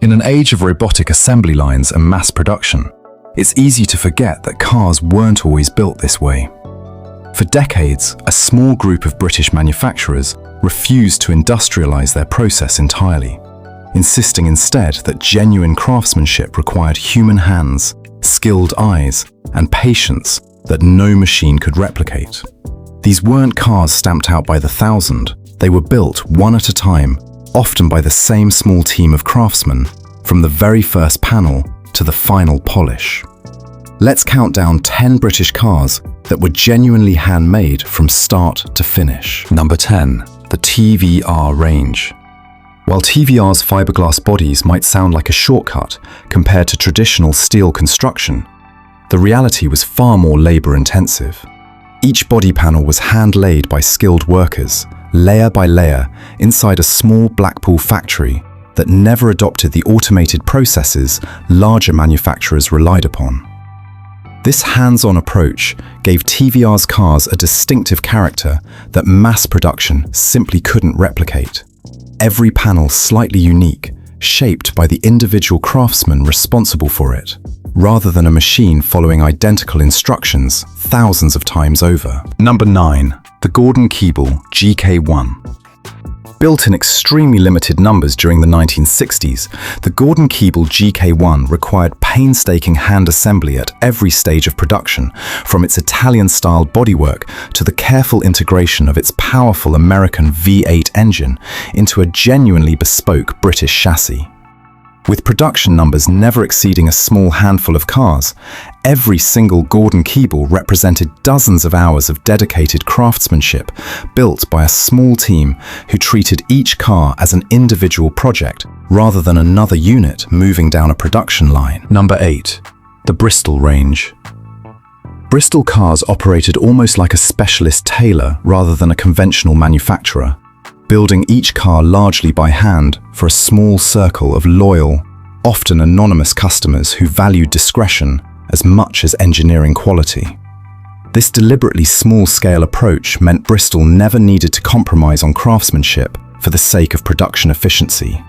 In an age of robotic assembly lines and mass production, it's easy to forget that cars weren't always built this way. For decades, a small group of British manufacturers refused to industrialize their process entirely, insisting instead that genuine craftsmanship required human hands, skilled eyes, and patience that no machine could replicate. These weren't cars stamped out by the thousand. They were built one at a time, often by the same small team of craftsmen, from the very first panel to the final polish. Let's count down 10 British cars that were genuinely handmade from start to finish. Number 10, the TVR range. While TVR's fiberglass bodies might sound like a shortcut compared to traditional steel construction, the reality was far more labor-intensive. Each body panel was hand-laid by skilled workers, layer by layer, inside a small Blackpool factory that never adopted the automated processes larger manufacturers relied upon. This hands-on approach gave TVR's cars a distinctive character that mass production simply couldn't replicate. Every panel slightly unique, shaped by the individual craftsman responsible for it, rather than a machine following identical instructions thousands of times over. Number 9, the Gordon-Keeble GK1. Built in extremely limited numbers during the 1960s, the Gordon-Keeble GK1 required painstaking hand assembly at every stage of production, from its Italian-style bodywork to the careful integration of its powerful American V8 engine into a genuinely bespoke British chassis. With production numbers never exceeding a small handful of cars, every single Gordon-Keeble represented dozens of hours of dedicated craftsmanship built by a small team who treated each car as an individual project rather than another unit moving down a production line. Number 8, the Bristol range. Bristol cars operated almost like a specialist tailor rather than a conventional manufacturer, building each car largely by hand for a small circle of loyal, often anonymous customers who valued discretion as much as engineering quality. This deliberately small-scale approach meant Bristol never needed to compromise on craftsmanship for the sake of production efficiency,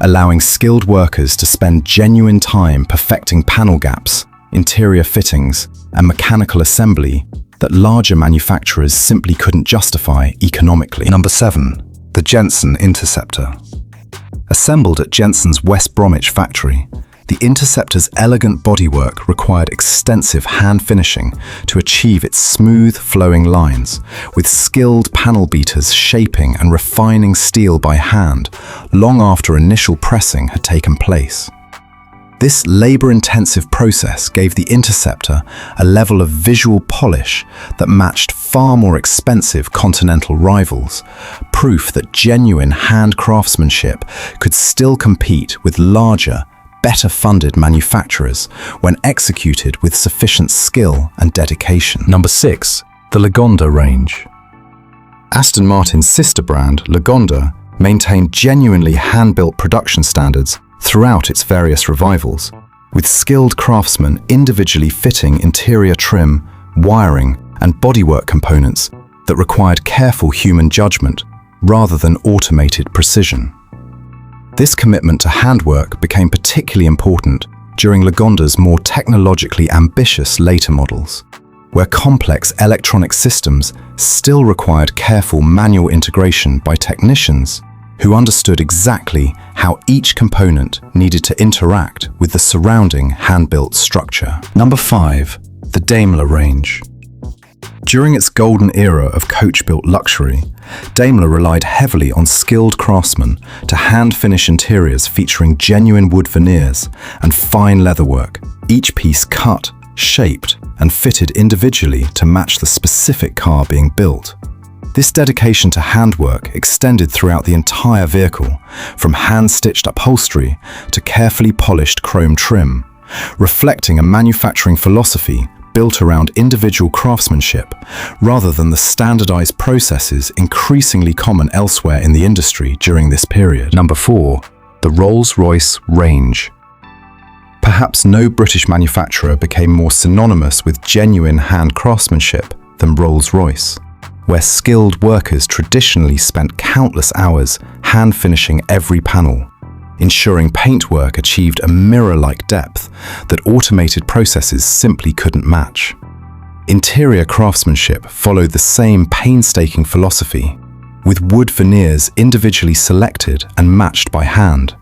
allowing skilled workers to spend genuine time perfecting panel gaps, interior fittings, and mechanical assembly that larger manufacturers simply couldn't justify economically. Number 7. The Jensen Interceptor. Assembled at Jensen's West Bromwich factory, the Interceptor's elegant bodywork required extensive hand finishing to achieve its smooth, flowing lines, with skilled panel beaters shaping and refining steel by hand long after initial pressing had taken place. This labor-intensive process gave the Interceptor a level of visual polish that matched far more expensive continental rivals, proof that genuine hand craftsmanship could still compete with larger, better-funded manufacturers when executed with sufficient skill and dedication. Number 6, the Lagonda range. Aston Martin's sister brand, Lagonda, maintained genuinely hand-built production standards throughout its various revivals, with skilled craftsmen individually fitting interior trim, wiring, and bodywork components that required careful human judgment rather than automated precision. This commitment to handwork became particularly important during Lagonda's more technologically ambitious later models, where complex electronic systems still required careful manual integration by technicians who understood exactly how each component needed to interact with the surrounding hand-built structure. Number 5, the Daimler range. During its golden era of coach-built luxury, Daimler relied heavily on skilled craftsmen to hand-finish interiors featuring genuine wood veneers and fine leatherwork, each piece cut, shaped, and fitted individually to match the specific car being built. This dedication to handwork extended throughout the entire vehicle, from hand-stitched upholstery to carefully polished chrome trim, reflecting a manufacturing philosophy built around individual craftsmanship rather than the standardized processes increasingly common elsewhere in the industry during this period. Number 4, the Rolls-Royce range. Perhaps no British manufacturer became more synonymous with genuine hand craftsmanship than Rolls-Royce, where skilled workers traditionally spent countless hours hand-finishing every panel, ensuring paintwork achieved a mirror-like depth that automated processes simply couldn't match. Interior craftsmanship followed the same painstaking philosophy, with wood veneers individually selected and matched by hand,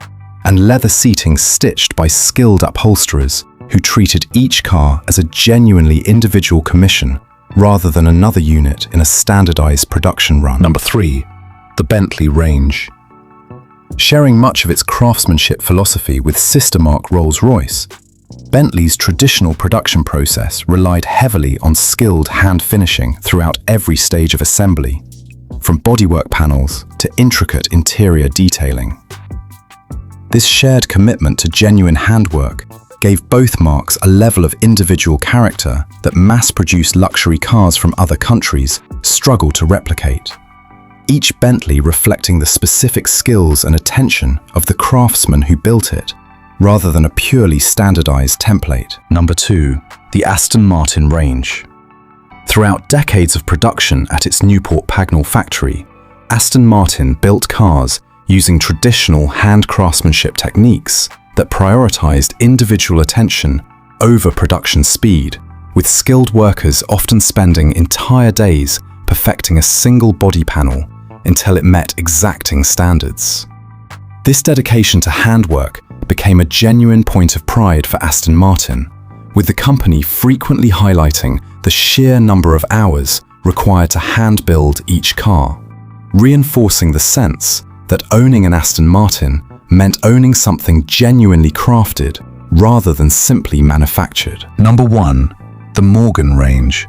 and leather seatings stitched by skilled upholsterers who treated each car as a genuinely individual commission rather than another unit in a standardized production run. Number 3. The Bentley range. Sharing much of its craftsmanship philosophy with sister marque Rolls-Royce, Bentley's traditional production process relied heavily on skilled hand finishing throughout every stage of assembly, from bodywork panels to intricate interior detailing. This shared commitment to genuine handwork gave both marques a level of individual character that mass-produced luxury cars from other countries struggle to replicate. Each Bentley reflecting the specific skills and attention of the craftsman who built it, rather than a purely standardized template. Number 2. The Aston Martin range. Throughout decades of production at its Newport Pagnell factory, Aston Martin built cars using traditional hand craftsmanship techniques that prioritized individual attention over production speed, with skilled workers often spending entire days perfecting a single body panel until it met exacting standards. This dedication to handwork became a genuine point of pride for Aston Martin, with the company frequently highlighting the sheer number of hours required to hand build each car, reinforcing the sense that owning an Aston Martin meant owning something genuinely crafted rather than simply manufactured. Number 1. The Morgan range.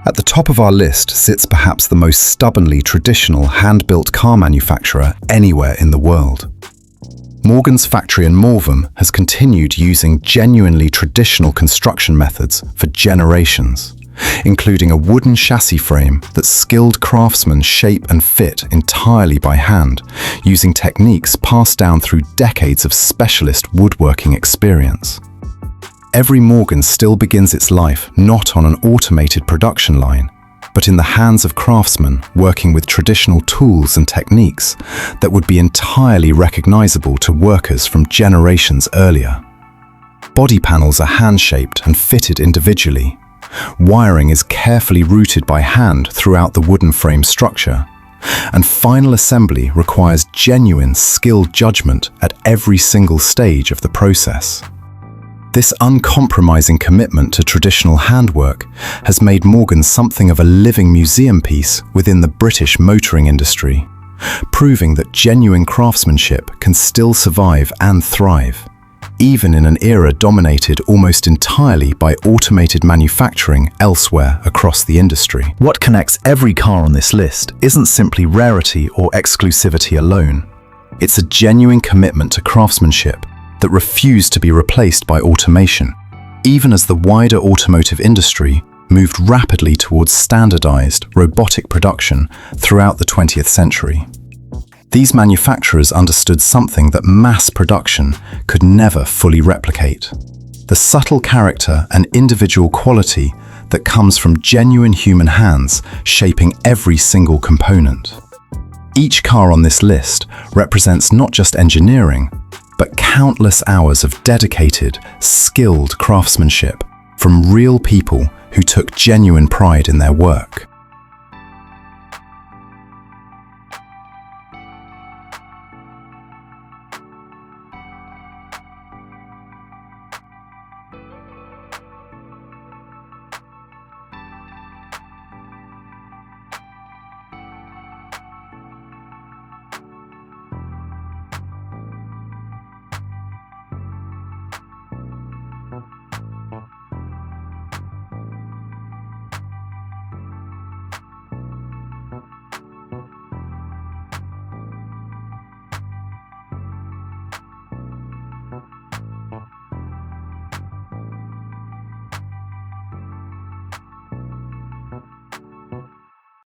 At the top of our list sits perhaps the most stubbornly traditional hand-built car manufacturer anywhere in the world. Morgan's factory in Morvern has continued using genuinely traditional construction methods for generations, including a wooden chassis frame that skilled craftsmen shape and fit entirely by hand, using techniques passed down through decades of specialist woodworking experience. Every Morgan still begins its life not on an automated production line, but in the hands of craftsmen working with traditional tools and techniques that would be entirely recognizable to workers from generations earlier. Body panels are hand-shaped and fitted individually. Wiring is carefully routed by hand throughout the wooden frame structure, and final assembly requires genuine skilled judgment at every single stage of the process. This uncompromising commitment to traditional handwork has made Morgan something of a living museum piece within the British motoring industry, proving that genuine craftsmanship can still survive and thrive, even in an era dominated almost entirely by automated manufacturing elsewhere across the industry. What connects every car on this list isn't simply rarity or exclusivity alone. It's a genuine commitment to craftsmanship that refused to be replaced by automation, even as the wider automotive industry moved rapidly towards standardized, robotic production throughout the 20th century. These manufacturers understood something that mass production could never fully replicate: the subtle character and individual quality that comes from genuine human hands shaping every single component. Each car on this list represents not just engineering, but countless hours of dedicated, skilled craftsmanship from real people who took genuine pride in their work.